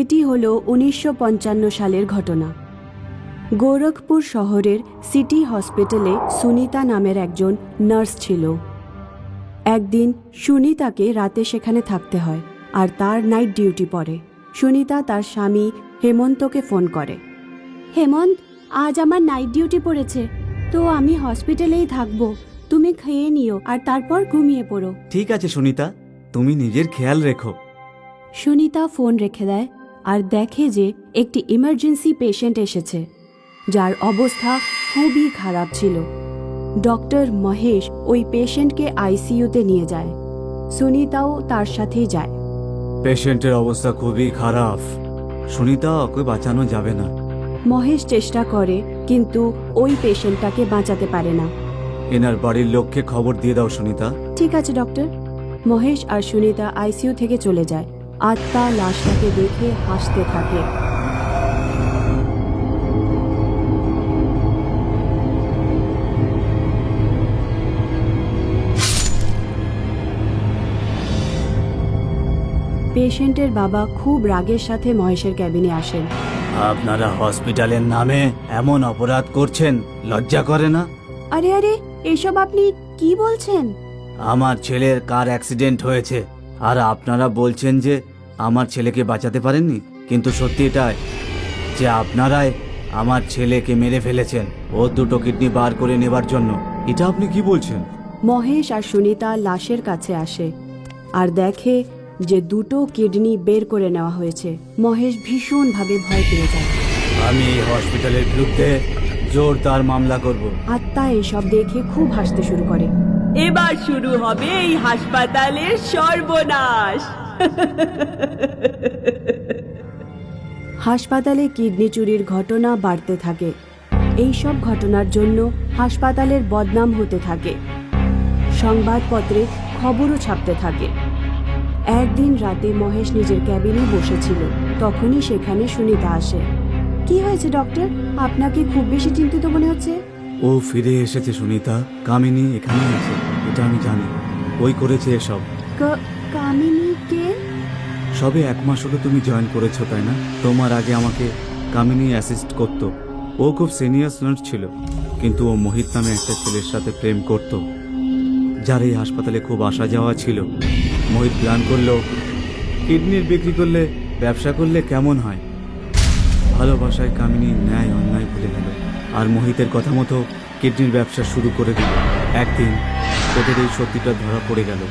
এটি হলো 1955 সালের ঘটনা। গোরখপুর শহরের সিটি হসপিটালে সুনিতা নামের একজন নার্স ছিল। একদিন সুনিতাকে রাতে সেখানে থাকতে হয় আর তার নাইট ডিউটি পড়ে। সুনিতা তার স্বামী হেমন্তকে ফোন করে। হেমন্ত, আজ আমার নাইট ডিউটি পড়েছে, তো আমি হসপিটালেই থাকবো। তুমি খেয়ে নিও আর তারপর ঘুমিয়ে পড়ো। ঠিক আছে সুনিতা, তুমি নিজের খেয়াল রেখো। সুনিতা ফোন রেখে দেয় আর দেখে যে একটি ইমার্জেন্সি পেশেন্ট এসেছে, যার অবস্থা খুবই খারাপ ছিল। ডক্টর মহেশ ওই পেশেন্টকে আইসিইউতে নিয়ে যায়। সুনিতাও তার সাথেই যায়। পেশেন্টের অবস্থা খুবই খারাপ, সুনিতা, ওকে বাঁচানো যাবে না। মহেশ চেষ্টা করে কিন্তু ওই পেশেন্টটাকে বাঁচাতে পারে না। এনার বাড়ির লোককে খবর দিয়ে দাও সুনিতা। ঠিক আছে ডক্টর। মহেশ আর সুনিতা আইসিইউ থেকে চলে যায়। আত্মা লাশটাকে দেখে হাসতে থাকে। পেশেন্টের বাবা খুব রাগের সাথে মহেশের ক্যাবিনে আসেন। আপনারা হসপিটালের নামে এমন অপরাধ করছেন, লজ্জা করে না? আরে আরে, এসব আপনি কি বলছেন? আমার ছেলের কার অ্যাক্সিডেন্ট হয়েছে আর আপনারা বলছেন যে আমার ছেলেকে বাঁচাতে পারেননি। কিন্তু সত্যি এটাই যে আপনারাই আমার ছেলেকে মেরে ফেলেছেন ও দুটো কিডনি বার করে নেবার জন্য। এটা আপনি কি বলছেন? মহেশ আর সুনিতা লাশের কাছে আসে আর দেখে যে দুটো কিডনি বের করে নেওয়া হয়েছে। মহেশ ভীষণভাবে ভয় পেয়ে যায়। আমি এই হসপিটালের বিরুদ্ধে জোরদার মামলা করব। আত্মা এসব দেখে খুব হাসতে শুরু করে। এবার শুরু হবে এই হাসপাতালের সর্বনাশ। হাসপাতালে কিডনি চুরির ঘটনা বাড়তে থাকে। এই সব ঘটনার জন্য হাসপাতালের বদনাম হতে থাকে। সংবাদপত্রে খবরও ছাপতে থাকে। একদিন রাতে মহেশ নিজের ক্যাবিনে বসেছিল, তখনই সেখানে সুনিতা আসে। কি হয়েছে ডক্টর? আপনাকে খুব বেশি চিন্তিত মনে হচ্ছে। ও ফিরে এসেছে সুনিতা, কামিনী এখানে আছে, এটা আমি জানি। ওই করেছে এসব। কামিনী কে? সবে 1 মাস হলো তুমি জয়েন করেছো, তাই না? তোমার আগে আমাকে কামিনী অ্যাসিস্ট করতো। ও খুব সিনিয়র নার্স ছিল, কিন্তু ও মোহিত নামে একটা ছেলের সাথে প্রেম করত, যার এই হাসপাতালে খুব আসা যাওয়া ছিল। মোহিত প্ল্যান করলো কিডনির বিক্রি করলে, ব্যবসা করলে কেমন হয়। ভালোবাসায় কামিনী ন্যায় অন্যায় ভুলে গেল আর মোহিতের কথা মতো কিডনির ব্যবসা শুরু করে দিল। একদিন ওদের এই সত্যিটা ধরা পড়ে গেল।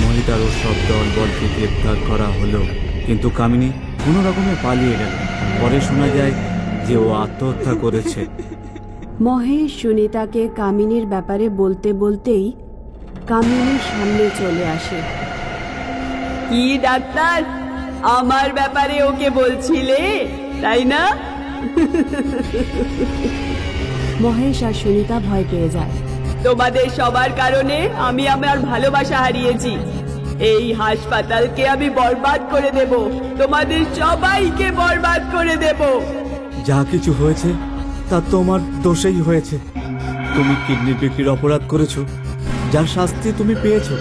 মোহিত আর ওর সব দলবলকে গ্রেপ্তার করা হলো, কিন্তু কামিনী কোনো রকমে পালিয়ে গেল। পরে শোনা যায় যে ও আত্মহত্যা করেছে। মহেশ সুনিতাকে কামিনীর ব্যাপারে বলতে বলতেই কামিনীর সামনে চলে আসে। কি ডাক্তার, আমার ব্যাপারে ওকে বলছিলে, তাই না? মহেশ আর সুনিতা ভয় পেয়ে যায়। তোমাদের সবার কারণে আমি আমার ভালোবাসা হারিয়েছি। এই হাসপাতালকে আমি বরবাদ করে দেব, তোমাদের সবাইকে বরবাদ করে দেব। যা কিছু হয়েছে তা তোমার দোষেই হয়েছে। তুমি কিডনি বিক্রির অপরাধ করেছো, যার শাস্তি তুমি পেয়েছো।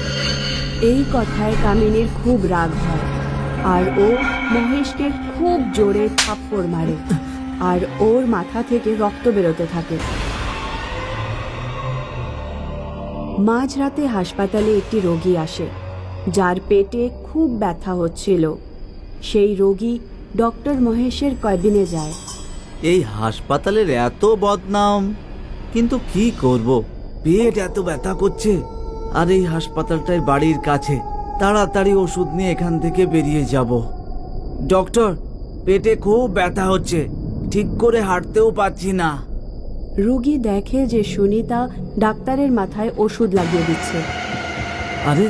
এই কথায় কামিনীর খুব রাগ হয় আর ও মহেশকে খুব জোরে থাপ্পড় মারে আর ওর মাথা থেকে রক্ত বেরোতে থাকে। মাঝরাতে হাসপাতালে একটি রোগী আসে, যার পেটে খুব ব্যথা হচ্ছিল। সেই রোগী ডক্টর মহেশের ক্যাবিনে যায়। এই হাসপাতালের এত বদনাম, কিন্তু কি করব, পেট এত ব্যথা করছে আর এই হাসপাতালটাই বাড়ির কাছে। তাড়াতাড়ি ওষুধ নিয়ে এখান থেকে বেরিয়ে যাব। ডক্টর, পেটে খুব ব্যথা হচ্ছে, ঠিক করে হাঁটতেও পারছি না। রোগী দেখে যে সুনিতা ডাক্তারের মাথায় ওষুধ লাগিয়ে দিচ্ছে। আরে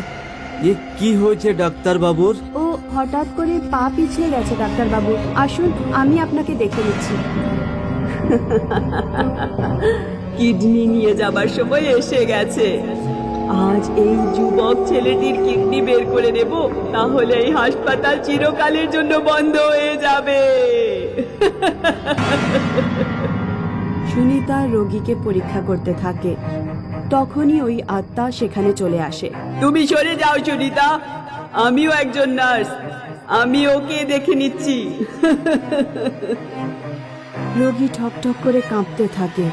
এ কি হয়েছে ডাক্তার বাবুর? ও হঠাৎ করে পা পিছিয়ে গেছে ডাক্তারবাবু, আসুন আমি আপনাকে দেখে নিচ্ছি। কিডনি নিয়ে যাবার সময় এসে গেছে। আজ এই যুবক ছেলেটির কিডনি বের করে নেব, তাহলে এই হাসপাতাল চিরকালের জন্য বন্ধ হয়ে যাবে। সুনিতা রোগীকে পরীক্ষা করতে থাকে। তখনই ওই আত্মা সেখানে চলে আসে। তুমি সরে যাও সুনিতা, আমিও একজন নার্স। আমি ওকে দেখে নিচ্ছি। রোগী ঠকঠক করে কাঁপতে থাকে।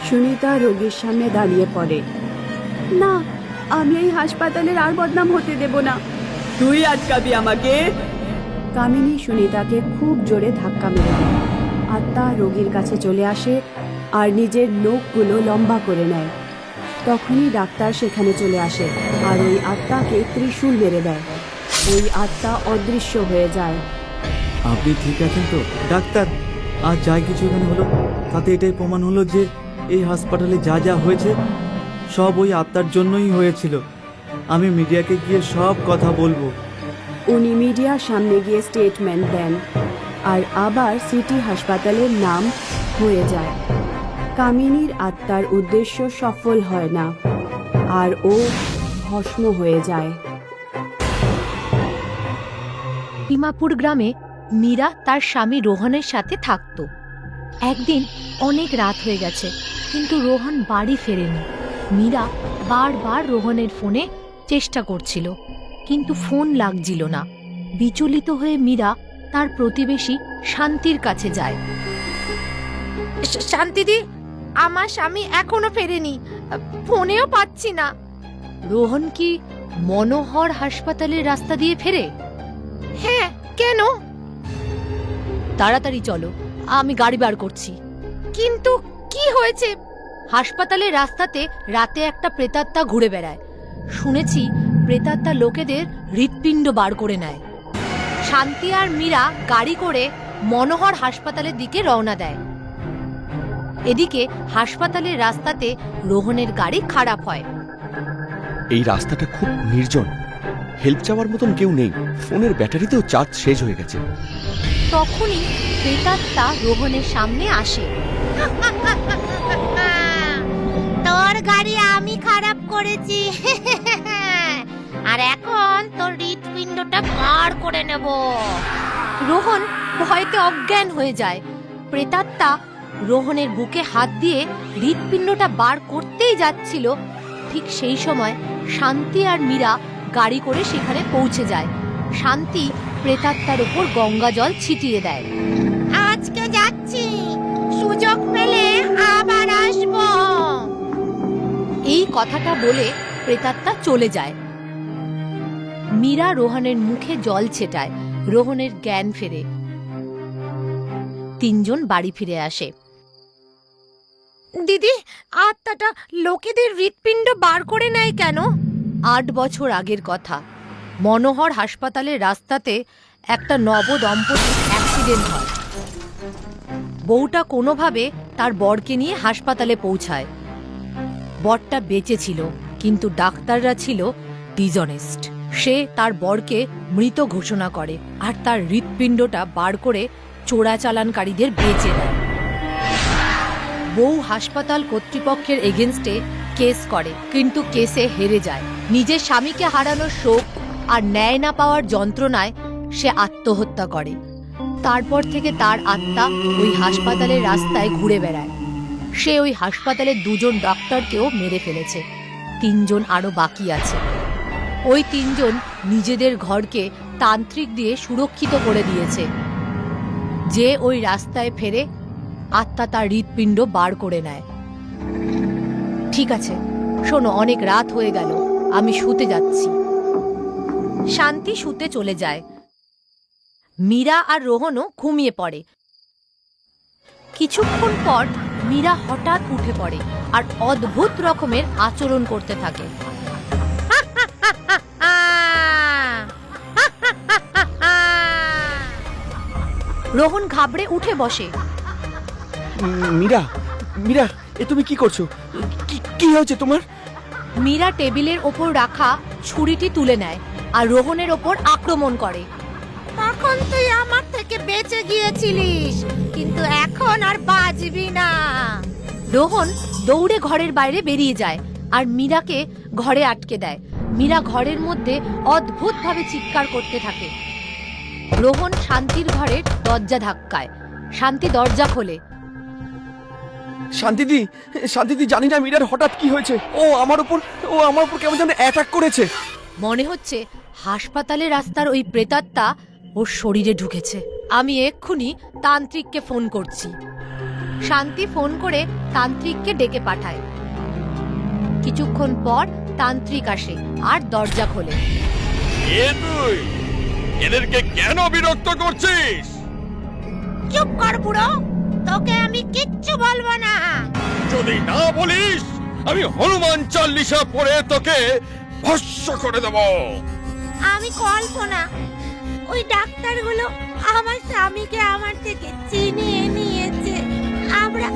সুনিতা রোগীর সামনে দাঁড়িয়ে পড়ে। না, আমি এই হাসপাতালের আর বদনাম হতে দেব না। তুই আটকাবি আমাকে? কামিনী সুনিতাকে খুব জোরে ধাক্কা মেরে দেয়। আত্মা রোগীর কাছে চলে আসে আর নিজের নখগুলো লম্বা করে নেয়। তখনই ডাক্তার সেখানে চলে আসে আর ওই আত্মাকে ত্রিশূল মেরে দেয়। ওই আত্মা অদৃশ্য হয়ে যায়। আপনি ঠিক আছেন তো ডাক্তার? আর যাই কিছু এখানে হলো তাতে এটাই প্রমাণ হলো যে এই হাসপাতালে যা যা হয়েছে সব ওই আত্মার জন্যই হয়েছিল। আমি মিডিয়াকে গিয়ে সব কথা বলবো। উনি মিডিয়ার সামনে গিয়ে স্টেটমেন্ট দেন আর আবার সিটি হাসপাতালের নাম হয়ে যায়। কামিনীর আত্মার উদ্দেশ্য সফল হয় না আর ও ভস্ম হয়ে যায়। ডিমাপুর গ্রামে মীরা তার স্বামী রোহনের সাথে থাকত। একদিন অনেক রাত হয়ে গেছে, কিন্তু রোহন বাড়ি ফেরেনি। মীরা বারবার রোহনের ফোনে চেষ্টা করছিল, কিন্তু ফোন লাগছিল না। বিচলিত হয়ে মীরা তার প্রতিবেশী শান্তির কাছে যায়। শান্তিদি, আমার স্বামী এখনো ফেরেনি, ফোনেও পাচ্ছি না। রোহন কি মনোহর হাসপাতালের রাস্তা দিয়ে ফেরে? হ্যাঁ, কেন? তাড়াতাড়ি চলো, আমি গাড়ি বার করছি। কিন্তু কি হয়েছে? হাসপাতালের রাস্তাতে রাতে একটা প্রেতাত্মা ঘুরে বেড়ায়। শুনেছি প্রেতাত্মা লোকেদের হৃৎপিণ্ড বার করে নেয়। শান্তি আর মীরা গাড়ি করে মনোহর হাসপাতালের দিকে রওনা দেয়। এদিকে হাসপাতালের রাস্তাতে রোহনের গাড়ি খারাপ হয়। এই রাস্তাটা খুব নির্জন, হেল্প চাওয়ার মতন কেউ নেই। ফোনের ব্যাটারিতেও চার্জ শেষ হয়ে গেছে। তখনই প্রেতাত্মা রোহনের সামনে আসে। তোর গাড়ি আমি খারাপ করেছি, আর এখন তোর হৃৎপিণ্ডটা বার করে নেব। রোহন ভয়তে অজ্ঞান হয়ে যায়। প্রেতাত্মা রোহনের বুকে হাত দিয়ে হৃৎপিণ্ডটা বার করতেই যাচ্ছিল। ঠিক সেই সময় শান্তি আর মীরা গাড়ি করে সেখানে পৌঁছে যায়। শান্তি প্রেতাত্মার উপর গঙ্গা জল ছিটিয়ে দেয়। আজকে যাচ্ছি, সুযোগ পেলে আবার আসব। এই কথাটা বলে প্রেতাত্মা চলে যায়। মীরা রোহনের মুখে জল ছেটায়। রোহনের জ্ঞান ফেরে। তিনজন বাড়ি ফিরে আসে। দিদি, আত্মাটা লোকেদের হৃৎপিণ্ড বার করে নেয় কেন? 8 বছর আগের কথা। মনোহর হাসপাতালের রাস্তাতে একটা নব দম্পতির অ্যাক্সিডেন্ট হয়। বউটা কোনোভাবে তার বরকে নিয়ে হাসপাতালে পৌঁছায়। বরটা বেঁচে ছিল, কিন্তু ডাক্তাররা ছিল ডিসঅনেস্ট। সে তার বরকে মৃত ঘোষণা করে আর তার হৃৎপিণ্ডটা বার করে চোরাচালানকারীদের বেচে দেয়। বউ হাসপাতাল কর্তৃপক্ষের এগেনস্টে কেস করে, কিন্তু কেসে হেরে যায়। নিজের স্বামীকে হারানোর শোক আর ন্যায় না পাওয়ার যন্ত্রণায় সে আত্মহত্যা করে। তারপর থেকে তার আত্মা ওই হাসপাতালের রাস্তায় ঘুরে বেড়ায়। সে ওই হাসপাতালের 2 জন ডক্টরকেও মেরে ফেলেছে। 3 জন আরো বাকি আছে। ওই 3 জন নিজেদের ঘরকে তান্ত্রিক দিয়ে সুরক্ষিত করে দিয়েছে। যে ওই রাস্তায় ফেরে আত্মা তার হৃৎপিণ্ড বার করে নেয়। ঠিক আছে, শোনো, অনেক রাত হয়ে গেল, আমি শুতে যাচ্ছি। শান্তি শুতে চলে যায়। মীরা আর রোহনও ঘুমিয়ে পড়ে। কিছুক্ষণ পর মীরা হঠাৎ উঠে পড়ে আর অদ্ভুত রকমের আচরণ করতে থাকে। রোহন ঘাবড়ে উঠে বসে। মীরা, মীরা, এ তুমি কি করছো? কি হয়েছে তোমার? মীরা টেবিলের ওপর রাখা ছুরিটি তুলে নেয় আর রোহনের ওপর আক্রমণ করে। তখন তুই আমার থেকে বেঁচে গিয়েছিলিস, কিন্তু এখন আর বাঁচবি না। রোহন দৌড়ে ঘরের বাইরে বেরিয়ে যায় আর মীরাকে ঘরে আটকে দেয়। মীরা ঘরের মধ্যে অদ্ভুতভাবে চিৎকার করতে থাকে। রোহন শান্তির ঘরের দরজা ধাক্কায়। শান্তি দরজা খোলে। শান্তিদি, শান্তিদি, জানি না মীরার হঠাৎ কি হয়েছে। ও আমার উপর কেমন যেন অ্যাটাক করেছে। মনে হচ্ছে হাসপাতালের রাস্তার ওই প্রেতাত্মা ওর শরীরে ঢুকেছে। আমি এক্ষুনি তান্ত্রিককে ফোন করছি। শান্তি ফোন করে তান্ত্রিককে ডেকে পাঠায়। কিছুক্ষণ পর তান্ত্রিক আসে আর দরজা খোলে। এ তুই এদেরকে কেন বিরক্ত করছিস? চুপ কর বুড়ো, তোকে আমি কিচ্ছু বলবো না। যদি না বলিস আমি হনুমান চাল্লিশা পড়ে তোকে ভস্ম করে দেব। আমি কল্পনা, ওই ডাক্তারগুলো আমার স্বামীকে আমার থেকে চিনিয়ে নিয়েছে। আমরা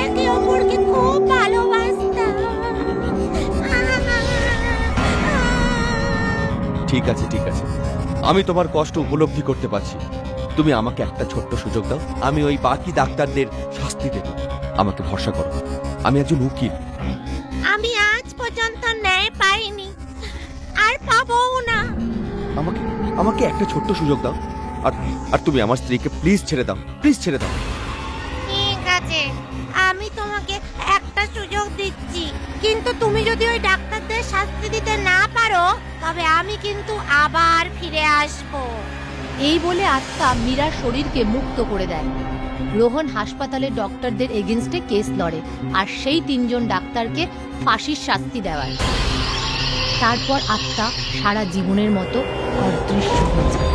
একে অপরকে খুব ভালোবাসতাম। ঠিক আছে ঠিক আছে, আমি তোমার কষ্ট উপলব্ধি করতে পারছি। তুমি আমাকে একটা ছোট্ট সুযোগ দাও, আমি ওই বাকি ডাক্তারদের শাস্তি দেব। আমাকে ভরসা করো, আমি একজন উকিল। আমি আজ পর্যন্ত ন্যায় পাইনি, আর পাবও না। আমাকে আমাকে একটা ছোট্ট সুযোগ দাও, আর তুমি আমার স্ত্রীকে প্লিজ ছেড়ে দাও, প্লিজ ছেড়ে দাও। ঠিক আছে, আমি তোমাকে একটা সুযোগ দিচ্ছি, কিন্তু তুমি যদি ওই ডাক্তারদের শাস্তি দিতে না পারো তবে আমি কিন্তু আবার ফিরে আসব। এই বলে আত্মা মীরার শরীরকে মুক্ত করে দেয়। রোহন হাসপাতালে ডক্টরদের এগেনস্টে কেস লড়ে আর সেই 3 জন ডাক্তারকে ফাঁসির শাস্তি দেওয়ায়। তারপর আত্মা সারা জীবনের মতো অদৃশ্য হয়ে যায়।